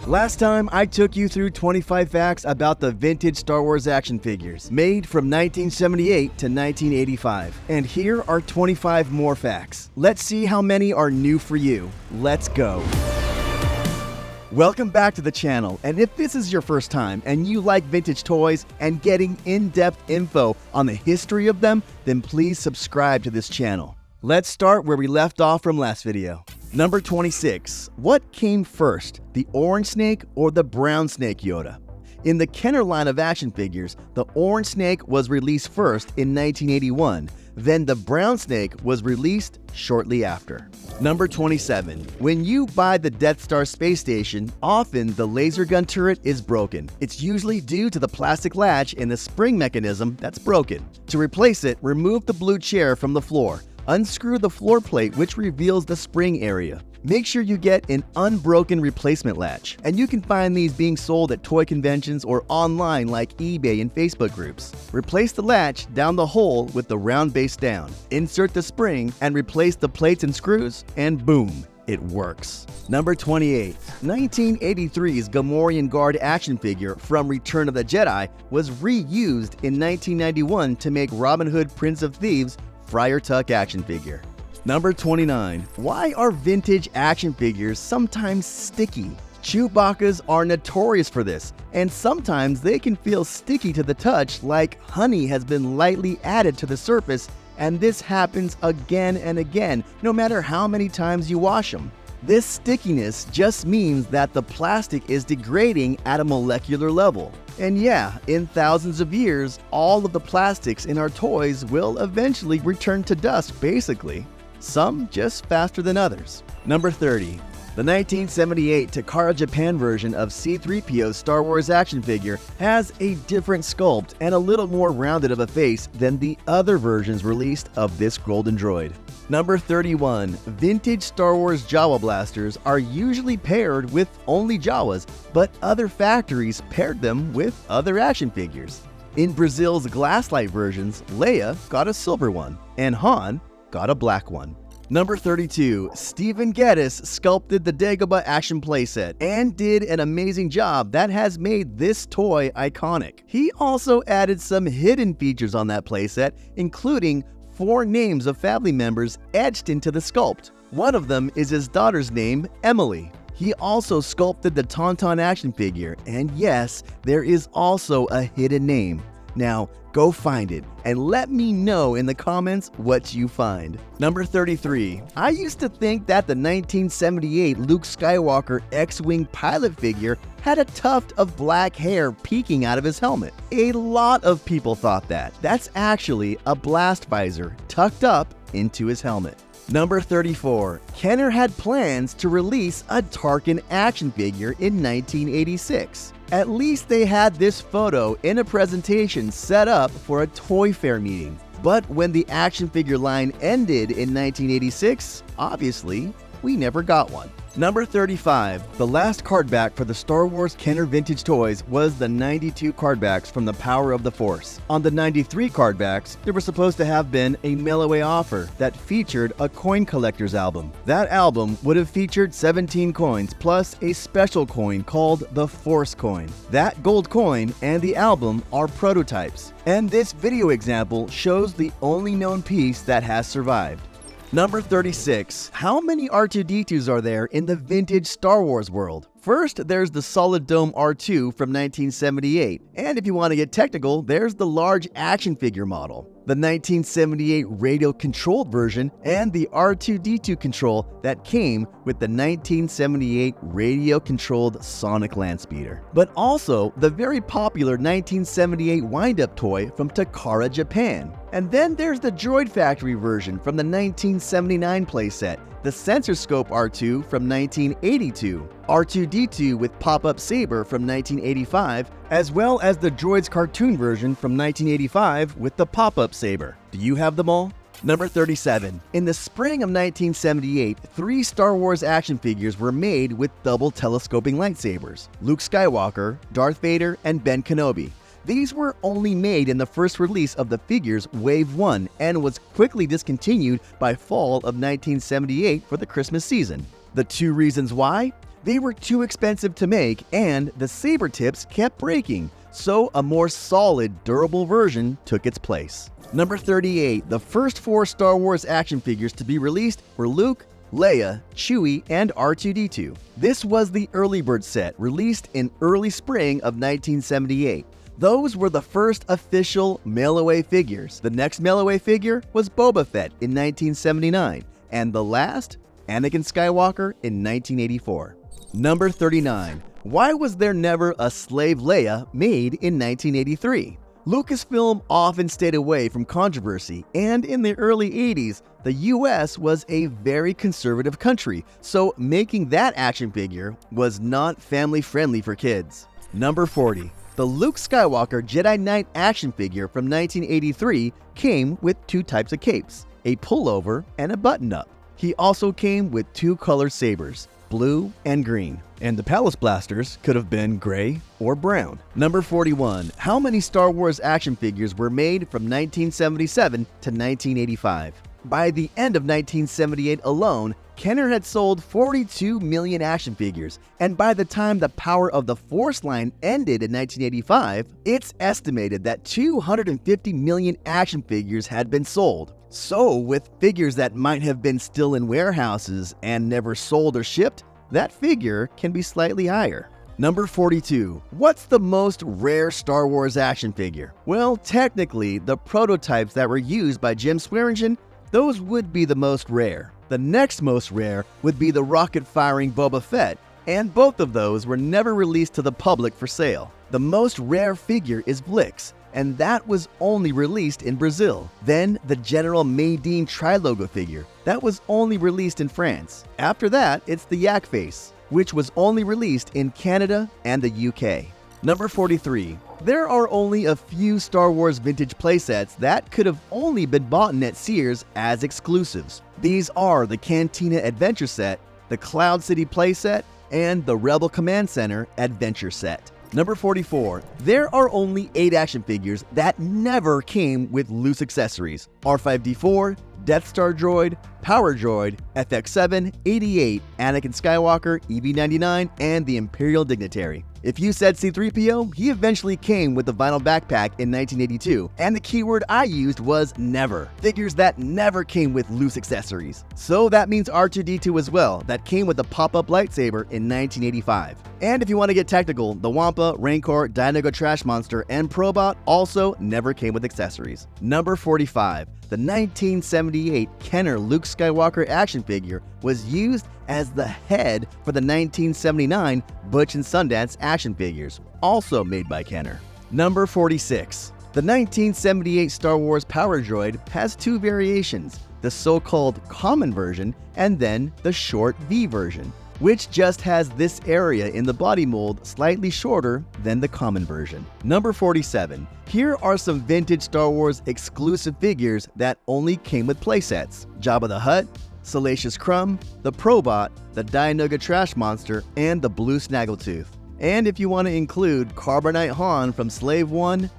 Last time, I took you through 25 facts about the vintage Star Wars action figures, made from 1978 to 1985. And here are 25 more facts. Let's see how many are new for you. Let's go. Welcome back to the channel, and if this is your first time and you like vintage toys and getting in-depth info on the history of them, then please subscribe to this channel. Let's start where we left off from last video. Number 26. What came first, the orange snake or the brown snake Yoda? In the Kenner line of action figures, the orange snake was released first in 1981, then the brown snake was released shortly after. Number 27. When you buy the Death Star space station, often the laser gun turret is broken. It's usually due to the plastic latch in the spring mechanism that's broken. To replace it, remove the blue chair from the floor. Unscrew the floor plate, which reveals the spring area. Make sure you get an unbroken replacement latch, and you can find these being sold at toy conventions or online like eBay and Facebook groups. Replace the latch down the hole with the round base down. Insert the spring and replace the plates and screws, and boom, it works. Number 28. 1983's Gamorrean Guard action figure from Return of the Jedi was reused in 1991 to make Robin Hood Prince of Thieves' Friar Tuck action figure. Number 29. Why are vintage action figures sometimes sticky? Chewbacca's are notorious for this, and sometimes they can feel sticky to the touch, like honey has been lightly added to the surface, and this happens again and again, no matter how many times you wash them. This stickiness just means that the plastic is degrading at a molecular level. And yeah, in thousands of years, all of the plastics in our toys will eventually return to dust, basically. Some just faster than others. Number 30. The 1978 Takara Japan version of C-3PO's Star Wars action figure has a different sculpt and a little more rounded of a face than the other versions released of this golden droid. Number 31. Vintage Star Wars Jawa blasters are usually paired with only Jawas, but other factories paired them with other action figures. In Brazil's Glasslight versions, Leia got a silver one, and Han got a black one. Number 32. Stephen Geddes sculpted the Dagobah action playset and did an amazing job that has made this toy iconic. He also added some hidden features on that playset, including 4 names of family members etched into the sculpt. One of them is his daughter's name, Emily. He also sculpted the Tauntaun action figure, and yes, there is also a hidden name. Now, go find it and let me know in the comments what you find. Number 33. I used to think that the 1978 Luke Skywalker X-Wing pilot figure had a tuft of black hair peeking out of his helmet. A lot of people thought that. That's actually a blast visor tucked up into his helmet. Number 34. Kenner had plans to release a Tarkin action figure in 1986. At least they had this photo in a presentation set up for a toy fair meeting. But when the action figure line ended in 1986, obviously, we never got one. Number 35. The last card back for the Star Wars Kenner vintage toys was the 92 card backs from the Power of the Force. On the 93 card backs, there was supposed to have been a mail-away offer that featured a coin collector's album. That album would have featured 17 coins plus a special coin called the Force coin. That gold coin and the album are prototypes, and this video example shows the only known piece that has survived. Number 36. How many R2-D2s are there in the vintage Star Wars world? First, there's the Solid Dome R2 from 1978, and if you want to get technical, there's the large action figure model, the 1978 radio-controlled version, and the R2-D2 control that came with the 1978 radio-controlled Sonic Landspeeder. But also, the very popular 1978 wind-up toy from Takara Japan. And then there's the Droid Factory version from the 1979 playset, the Sensor Scope R2 from 1982, R2-D2 with pop-up saber from 1985, as well as the Droids cartoon version from 1985 with the pop-up saber. Do you have them all? Number 37. In the spring of 1978, 3 Star Wars action figures were made with double telescoping lightsabers: Luke Skywalker, Darth Vader, and Ben Kenobi. These were only made in the first release of the figures Wave 1 and was quickly discontinued by fall of 1978 for the Christmas season. The 2 reasons why? They were too expensive to make, and the saber tips kept breaking, so a more solid, durable version took its place. Number 38. The first 4 Star Wars action figures to be released were Luke, Leia, Chewie, and R2-D2. This was the early bird set, released in early spring of 1978. Those were the first official mail-away figures. The next mail-away figure was Boba Fett in 1979, and the last, Anakin Skywalker in 1984. Number 39. Why was there never a Slave Leia made in 1983? Lucasfilm often stayed away from controversy, and in the early 80s, the US was a very conservative country, so making that action figure was not family-friendly for kids. Number 40. The Luke Skywalker Jedi Knight action figure from 1983 came with 2 types of capes, a pullover and a button-up. He also came with 2 color sabers, blue and green, and the Palace Blasters could have been gray or brown. Number 41. How many Star Wars action figures were made from 1977 to 1985? By the end of 1978 alone, Kenner had sold 42 million action figures, and by the time the Power of the Force line ended in 1985, it's estimated that 250 million action figures had been sold. So, with figures that might have been still in warehouses and never sold or shipped, that figure can be slightly higher. Number 42. What's the most rare Star Wars action figure? Well, technically, the prototypes that were used by Jim Swearingen, those would be the most rare. The next most rare would be the rocket-firing Boba Fett, and both of those were never released to the public for sale. The most rare figure is Blix, and that was only released in Brazil. Then the General Maydean Tri-Logo figure, that was only released in France. After that, it's the Yak Face, which was only released in Canada and the UK. Number 43. There are only a few Star Wars vintage playsets that could have only been bought at Sears as exclusives. These are the Cantina Adventure Set, the Cloud City playset, and the Rebel Command Center Adventure Set. Number 44. There are only 8 action figures that never came with loose accessories. R5-D4, Death Star Droid, Power Droid, FX7, 88, Anakin Skywalker, EV-99, and the Imperial Dignitary. If you said C-3PO, he eventually came with the vinyl backpack in 1982, and the keyword I used was never. Figures that never came with loose accessories. So that means R2-D2 as well, that came with the pop-up lightsaber in 1985. And if you want to get technical, the Wampa, Rancor, Dianoga Trash Monster, and Probot also never came with accessories. Number 45. The 1978 Kenner Luke Skywalker action figure was used as the head for the 1979 Butch and Sundance action figures, also made by Kenner. Number 46. The 1978 Star Wars Power Droid has 2 variations, the so-called common version and then the short V version, which just has this area in the body mold slightly shorter than the common version. Number 47. Here are some vintage Star Wars exclusive figures that only came with playsets: Jabba the Hutt, Salacious Crumb, the Probot, the Dianoga Trash Monster, and the Blue Snaggletooth. And if you want to include Carbonite Han from Slave 1,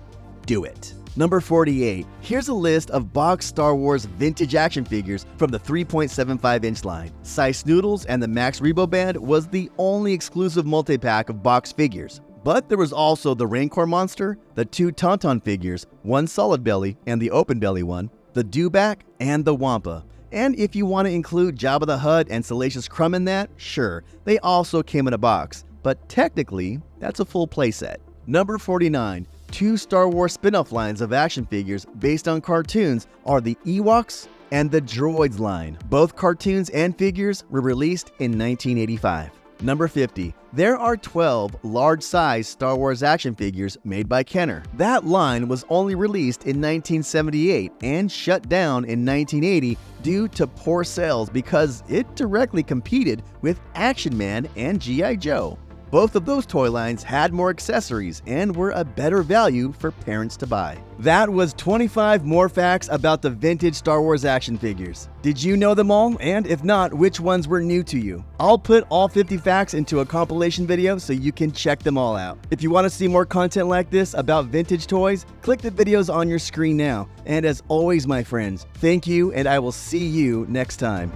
do it. Number 48. Here's a list of boxed Star Wars vintage action figures from the 3.75-inch line. Sice Noodles and the Max Rebo Band was the only exclusive multi-pack of boxed figures. But there was also the Rancor Monster, the 2 Tauntaun figures, one solid belly and the open belly one, the Dewback, and the Wampa. And if you want to include Jabba the Hutt and Salacious Crumb in that, sure, they also came in a box. But technically, that's a full playset. Number 49. 2 Star Wars spin-off lines of action figures based on cartoons are the Ewoks and the Droids line. Both cartoons and figures were released in 1985. Number 50. There are 12 large-size Star Wars action figures made by Kenner. That line was only released in 1978 and shut down in 1980 due to poor sales because it directly competed with Action Man and G.I. Joe. Both of those toy lines had more accessories and were a better value for parents to buy. That was 25 more facts about the vintage Star Wars action figures. Did you know them all? And if not, which ones were new to you? I'll put all 50 facts into a compilation video so you can check them all out. If you want to see more content like this about vintage toys, click the videos on your screen now. And as always, my friends, thank you, and I will see you next time.